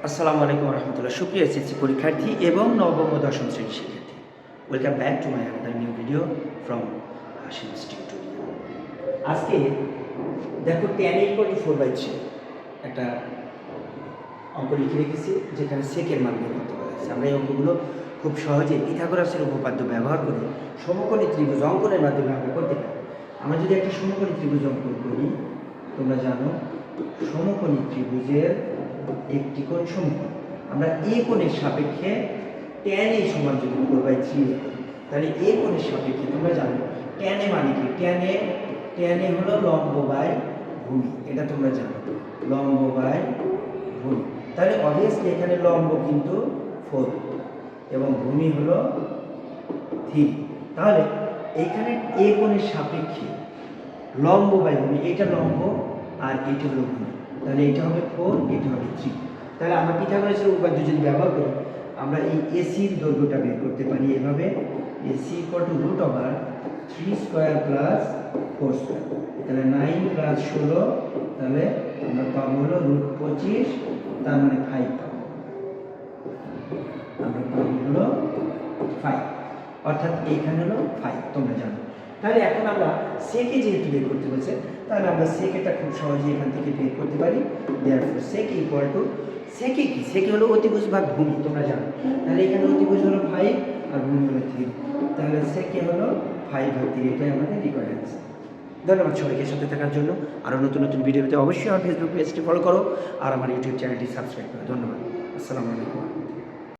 আসসালামু আলাইকুম রহমতুল্লাহ। সুপ্রিয় এসএসসি পরীক্ষার্থী এবং নবম ও দশম শ্রেণীর শিক্ষার্থী, welcome back to my another new video from Hashim's tutorial. আজকে দেখো tan = 4/3 একটা অঙ্ক লিখে রেখেছি, যেখানে সেকের মান বের করতে বলা হয়েছে। আমরা এই অঙ্কগুলো খুব সহজে পিথাগোরাসের উপপাদ্য ব্যবহার করে সমকোণী ত্রিভুজ অঙ্কনের মাধ্যমে আমরা করতে পারি। আমরা যদি একটা সমকোণী ত্রিভুজ অঙ্কন করি, তোমরা জানো সমকোণী ত্রিভুজের একটি কোণ সমকোণ, আমরা এ কোণের সাপেক্ষে tan a সমান যদি 4/3 করি, তাহলে এ কোণের সাপেক্ষে তোমরা জানো tan a মানে কি, tan a হলো লম্ব বাই ভূমি, এটা তোমরা জানো লম্ব বাই ভূমি। তাহলে অবভিয়াসলি এখানে লম্ব কিন্তু 4 এবং ভূমি হলো 3। তাহলে এখানে এ কোণের সাপেক্ষে লম্ব বাই ভূমি, এটা লম্ব আর এটা হলো ভূমি, তাহলে এটা হবে 4, এটা হবে 3। তাহলে আমরা পিথাগোরাসের উপপাদ্য যদি ব্যবহার করি, আমরা এই এসির দৈর্ঘ্যটা বের করতে পারি এভাবে, AC √3² + 4²। তাহলে 9 + 16, তাহলে আমরা পাবো হলো √25, তার মানে 5 পাবো, আমরা পাবো হলো 5, অর্থাৎ এইখানে হলো 5, তোমরা জানো। তাহলে এখন আমরা সেকে যেহেতু বের করতে বলছে, তাহলে আমরা সেকেটা খুব সহজেই এখান থেকে বের করতে পারি। দেয়ারফর সেক = সেকে কি, সেকে হলো অতিভুজ ভাগ ভূমি, তোমরা জানো। তাহলে এখানে অতিভুজ হলো 5 আর ভূমি হলো 3, তাহলে সেকে হলো 5/3, এটাই আমাদের রিকোয়ার্ড অ্যান্সার। ধন্যবাদ সবাইকে সাথে থাকার জন্য। আরও নতুন নতুন ভিডিও পেতে অবশ্যই আমার ফেসবুক পেজটি ফলো করো আর আমার ইউটিউব চ্যানেলটি সাবস্ক্রাইব করো। ধন্যবাদ। আসসালামু আলাইকুম।